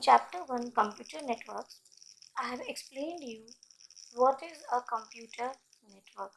chapter 1 computer networks, I have explained you what is a computer network.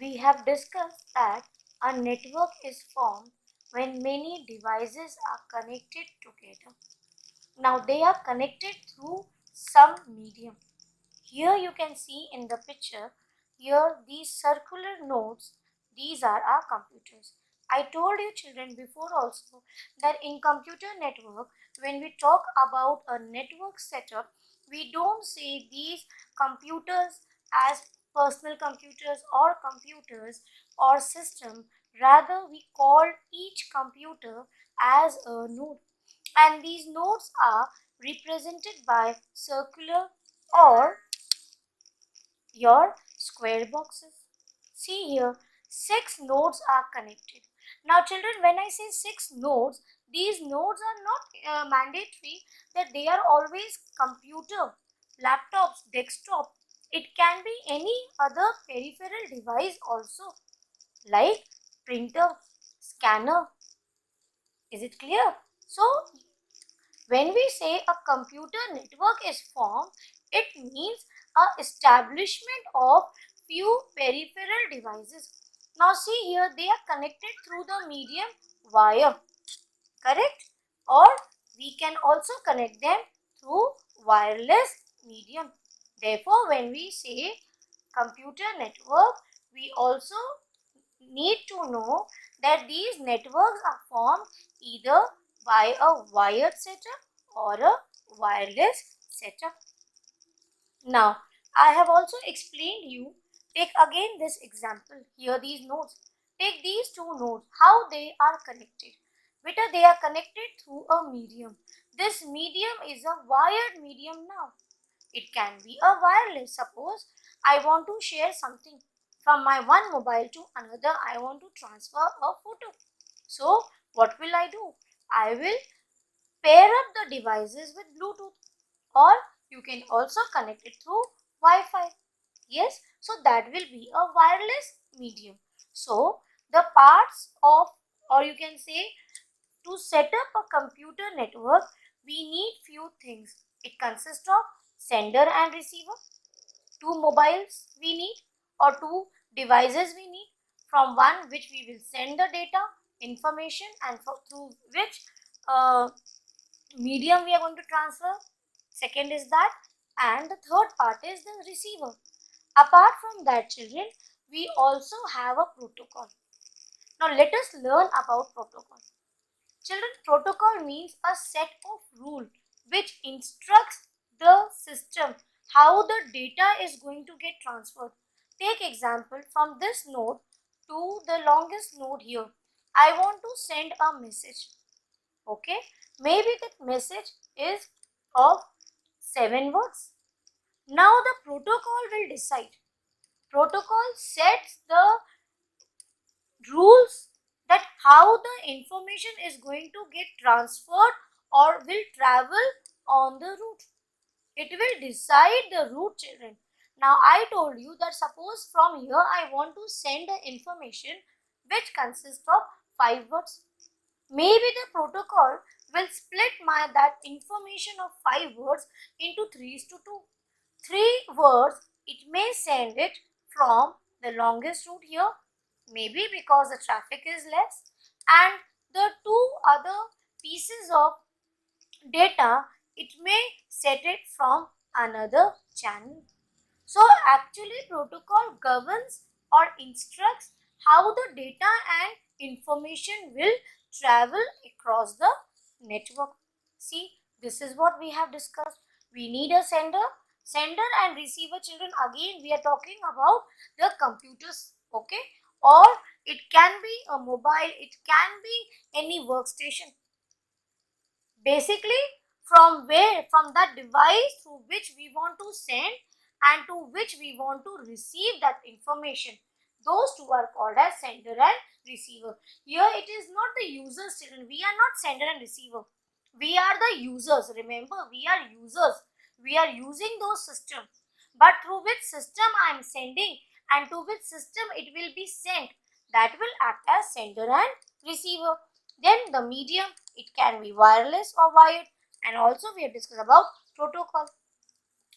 We have discussed that a network is formed when many devices are connected together. Now they are connected through some medium. Here you can see in the picture, here these circular nodes, these are our computers. I told you children before also that in computer network, when we talk about a network setup, we don't say these computers as personal computers or system. Rather, we call each computer as a node. And these nodes are represented by circular or your square boxes. See here, 6 nodes are connected. Now children, when I say 6 nodes, these nodes are not mandatory that they are always computer, laptops, desktop. It can be any other peripheral device also, like printer, scanner. Is it clear? So when we say a computer network is formed, it means a establishment of few peripheral devices. Now see here, they are connected through the medium wire, correct? Or we can also connect them through wireless medium. Therefore, when we say computer network, we also need to know that these networks are formed either by a wired setup or a wireless setup. Now, I have also explained you, take again this example, here these nodes. Take these two nodes, how they are connected. Beta, they are connected through a medium. This medium is a wired medium now. It can be a wireless. Suppose I want to share something from my one mobile to another. I want to transfer a photo. So what will I do? I will pair up the devices with Bluetooth, or you can also connect it through Wi-Fi. Yes, so that will be a wireless medium. So the parts of, or you can say, to set up a computer network, we need few things. It consists of sender and receiver, two mobiles we need, or two devices we need, from one which we will send the data, information, and through which medium we are going to transfer. Second is that, and the third part is the receiver. Apart from that children, we also have a protocol. Now let us learn about protocol. Children, protocol means a set of rules which instructs the system how the data is going to get transferred. Take example from this node to the longest node here. I want to send a message. Okay, maybe that message is of 7 words. Now the protocol will decide. Protocol sets the rules that how the information is going to get transferred or will travel on the route. It will decide the route, children. Now I told you that suppose from here I want to send the information which consists of 5 words. Maybe the protocol will split that information of 5 words into 3:2. 3 words, it may send it from the longest route here, maybe because the traffic is less, and the 2 other pieces of data, it may set it from another channel. So actually protocol governs or instructs how the data and information will travel across the network. See, this is what we have discussed. We need a sender and receiver, children. Again we are talking about the computers, okay, or it can be a mobile, it can be any workstation. Basically, from that device through which we want to send and to which we want to receive that information, those two are called as sender and receiver. Here it is not the users, children. We are not sender and receiver. We are the users. Remember, we are users. We are using those systems. But through which system I am sending and to which system it will be sent, that will act as sender and receiver. Then the medium, it can be wireless or wired. and also we have discussed about protocol.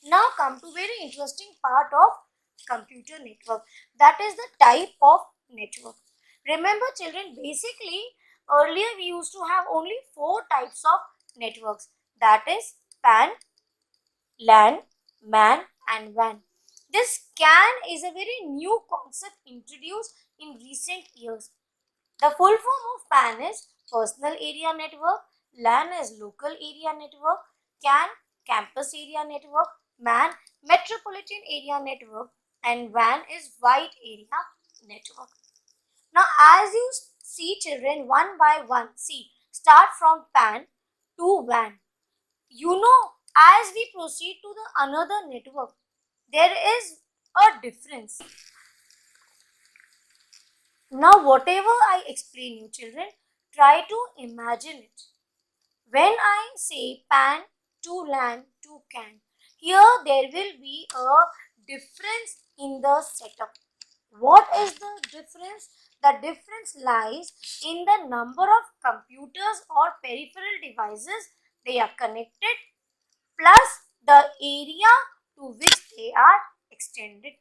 Now come to very interesting part of computer network, that is the type of network. Remember children, basically earlier we used to have only 4 types of networks, that is PAN, LAN, MAN and WAN. This CAN is a very new concept introduced in recent years. The full form of PAN is Personal Area Network, LAN is Local Area Network, CAN Campus Area Network, MAN Metropolitan Area Network, and WAN is Wide Area Network. Now as you see children, one by one, see, start from PAN to WAN. You know, as we proceed to the another network, there is a difference. Now whatever I explain you children, try to imagine it. When I say PAN to LAN to CAN, here there will be a difference in the setup. What is the difference? The difference lies in the number of computers or peripheral devices they are connected plus the area to which they are extended.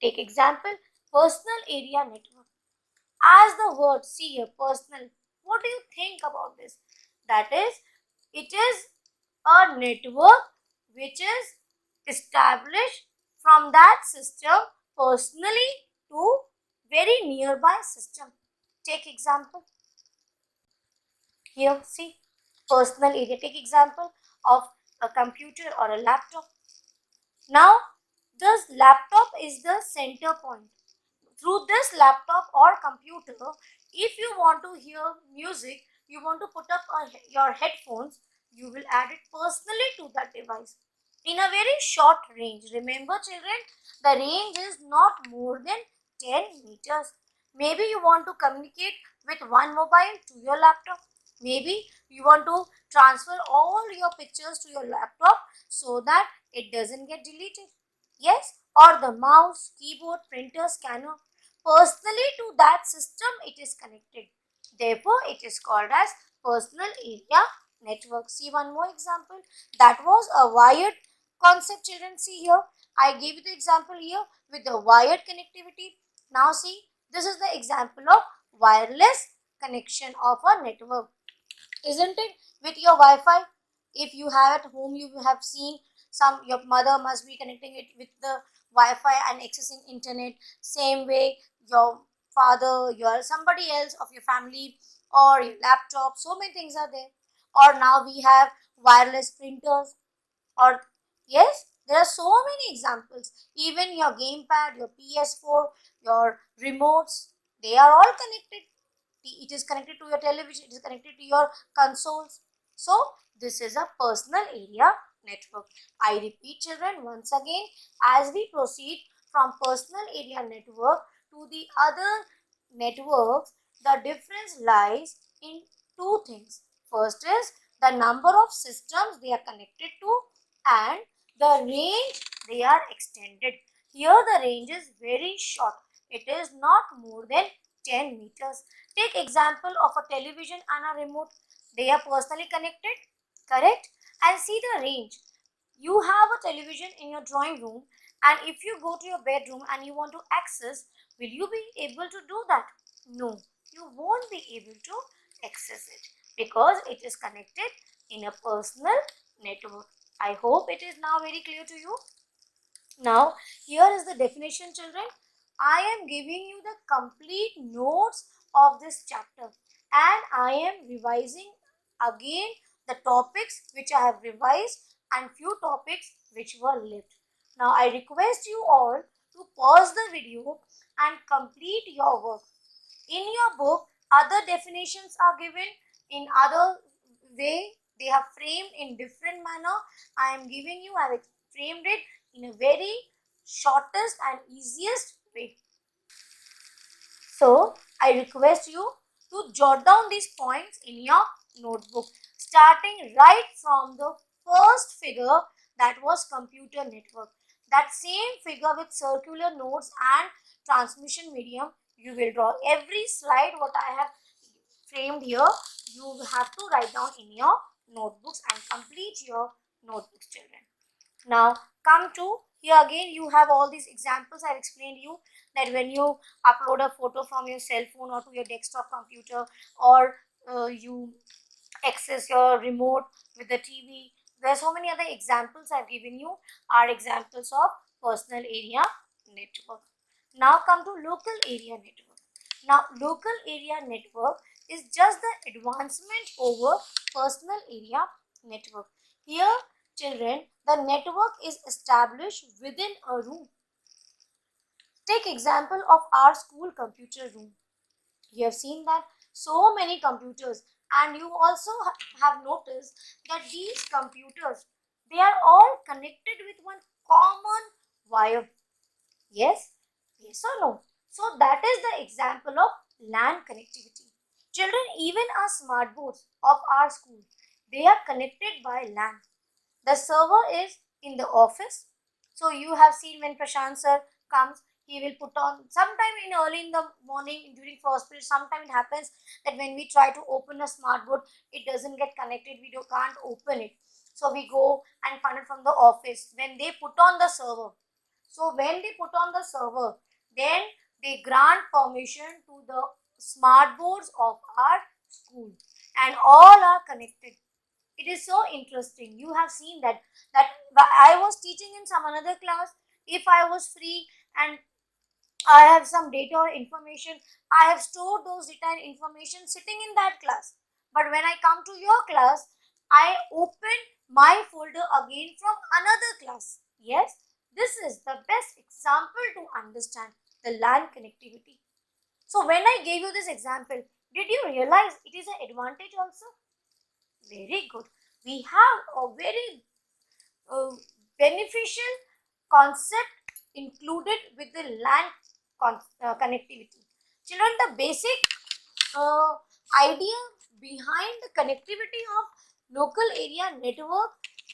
Take example, personal area network. As the word see here, personal, what do you think about this? That is, it is a network which is established from that system personally to very nearby system. Take example here, see, personal area. Take example of a computer or a laptop. Now this laptop is the center point. Through this laptop or computer, if you want to hear music, you want to put up your headphones, you will add it personally to that device in a very short range. Remember children, the range is not more than 10 meters. Maybe you want to communicate with one mobile to your laptop. Maybe you want to transfer all your pictures to your laptop so that it doesn't get deleted. Yes, or the mouse, keyboard, printer, scanner. Personally to that system it is connected. Therefore, it is called as personal area network. See one more example. That was a wired concept children. See here. I gave you the example here with the wired connectivity. Now see, this is the example of wireless connection of a network. Isn't it? With your Wi-Fi, if you have at home, you have seen your mother must be connecting it with the Wi-Fi and accessing internet. Same way, your father, your somebody else of your family or your laptop, so many things are there. Or now we have wireless printers, or yes, there are so many examples. Even your gamepad, your PS4, your remotes, they are all connected. It is connected to your television, it is connected to your consoles. So this is a personal area network. I repeat children once again, as we proceed from personal area network to the other networks, the difference lies in two things. First is the number of systems they are connected to and the range they are extended. Here the range is very short. It is not more than 10 meters. Take example of a television and a remote. They are personally connected, correct? And see the range. You have a television in your drawing room, and if you go to your bedroom and you want to access, will you be able to do that? No, you won't be able to access it because it is connected in a personal network. I hope it is now very clear to you. Now, here is the definition, children. I am giving you the complete notes of this chapter, and I am revising again the topics which I have revised and few topics which were left. Now, I request you all to pause the video and complete your work. In your book, other definitions are given in other way. They have framed in different manner. I am giving you, I have framed it in a very shortest and easiest way. So, I request you to jot down these points in your notebook, starting right from the first figure, that was computer network. That same figure with circular nodes and transmission medium, you will draw every slide what I have framed here. You have to write down in your notebooks and complete your notebooks, children. Now come to here again, you have all these examples I have explained you, that when you upload a photo from your cell phone or to your desktop computer, or you access your remote with the TV. There are so many other examples I've given you are examples of personal area network. Now come to local area network. Now local area network is just the advancement over personal area network. Here children, the network is established within a room. Take example of our school computer room. You have seen that so many computers, and you also have noticed that these computers, they are all connected with one common wire. Yes, yes or no? So that is the example of LAN connectivity. Children, even our smart boards of our school, they are connected by LAN. The server is in the office. So you have seen when Prashant sir comes, he will put on sometime in early in the morning during first period. Sometime it happens that when we try to open a smart board, it doesn't get connected. We can't open it. So we go and find it from the office when they put on the server. So when they put on the server, then they grant permission to the smart boards of our school, and all are connected. It is so interesting. You have seen that I was teaching in some another class. If I was free and I have some data or information, I have stored those data and information sitting in that class. But when I come to your class, I open my folder again from another class. Yes, this is the best example to understand the LAN connectivity. So when I gave you this example, did you realize it is an advantage also? Very good. We have a very beneficial concept included with the LAN connectivity. Children, the basic idea behind the connectivity of local area network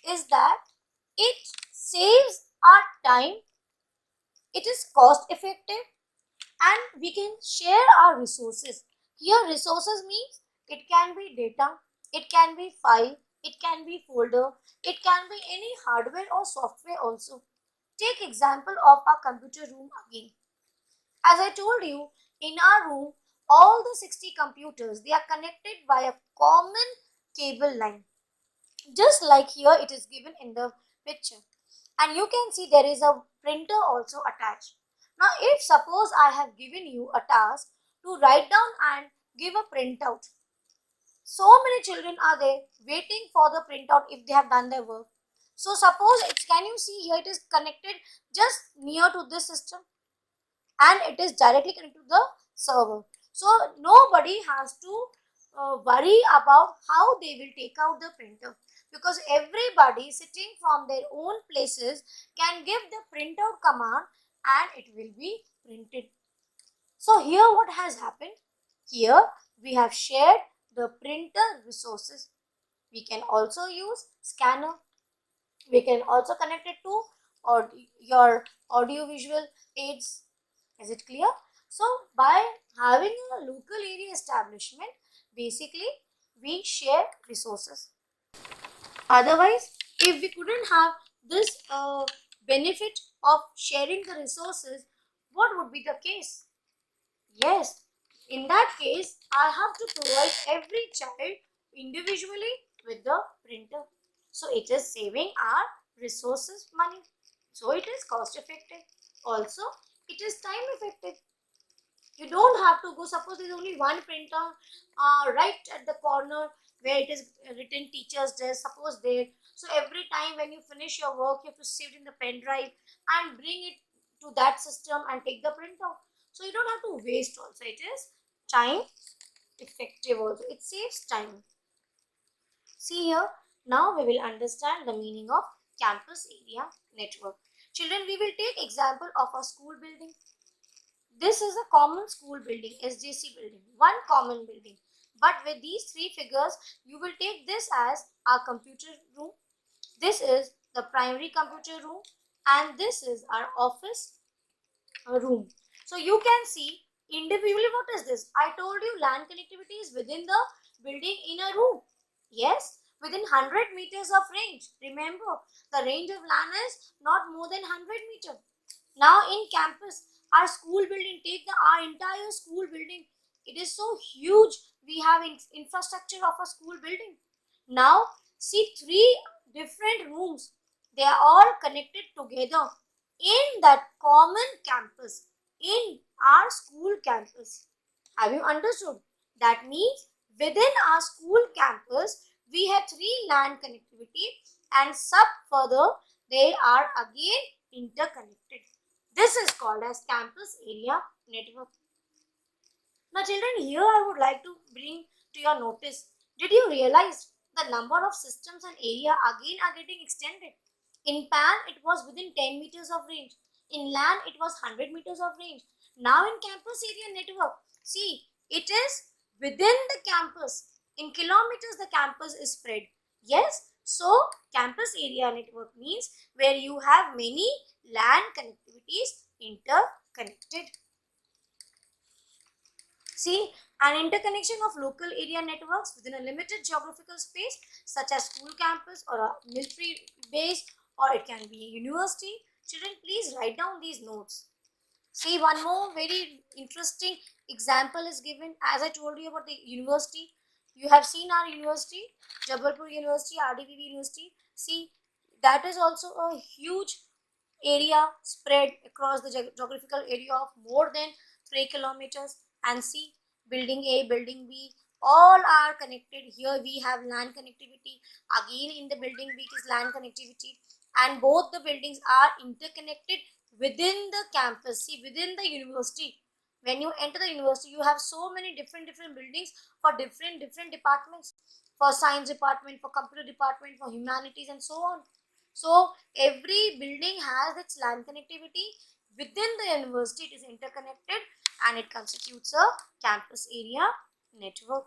is that it saves our time, it is cost effective, and we can share our resources. Here resources means it can be data, it can be file, it can be folder, it can be any hardware or software also. Take example of our computer room again. As I told you, in our room, all the 60 computers, they are connected by a common cable line. Just like here it is given in the picture. And you can see there is a printer also attached. Now if suppose I have given you a task to write down and give a printout, so many children are there waiting for the printout if they have done their work. So suppose can you see here it is connected just near to this system, and it is directly connected to the server. So nobody has to worry about how they will take out the printer, because everybody sitting from their own places can give the printout command and it will be printed. So here what has happened? Here we have shared the printer resources. We can also use scanner. We can also connect it to your audio visual aids. Is it clear? So by having a local area establishment, basically we share resources. Otherwise, if we couldn't have this benefit of sharing the resources, what would be the case? Yes, in that case, I have to provide every child individually with the printer. So it is saving our resources money. So it is cost effective. Also, it is time effective. You don't have to go, suppose there is only one printer right at the corner where it is written teacher's desk, suppose there. So every time when you finish your work, you have to save it in the pen drive and bring it to that system and take the printout. So you don't have to waste also. It is time effective also. It saves time. See here, now we will understand the meaning of campus area network. Children, we will take example of a school building. This is a common school building, SJC building, one common building. But with these three figures, you will take this as our computer room. This is the primary computer room, and this is our office room. So you can see individually what is this. I told you LAN connectivity is within the building in a room. Yes, within 100 meters of range. Remember, the range of LAN is not more than 100 meters. Now in campus, our school building, take our entire school building. It is so huge. We have infrastructure of a school building. Now see three different rooms. They are all connected together in that common campus, in our school campus. Have you understood? That means within our school campus, we have three LAN connectivity, and sub further they are again interconnected. This is called as campus area network. Now children, here I would like to bring to your notice, did you realize the number of systems and area again are getting extended? In PAN, it was within 10 meters of range. In LAN, it was 100 meters of range. Now in campus area network, see, it is within the campus. In kilometers, the campus is spread. Yes, so campus area network means where you have many LAN connectivities interconnected. See, an interconnection of local area networks within a limited geographical space, such as school campus or a military base, or it can be a university. Children, please write down these notes. See, one more very interesting example is given. As I told you about the university, you have seen our university, Jabalpur University, RDVV University. See, that is also a huge area spread across the geographical area of more than 3 kilometers. And see, building A, building B, all are connected. Here we have LAN connectivity. Again in the building B it is LAN connectivity, and both the buildings are interconnected within the campus. See, within the university, when you enter the university, you have so many different buildings for different departments, for science department, for computer department, for humanities, and so on. So every building has its LAN connectivity. Within the university, it is interconnected and it constitutes a campus area network.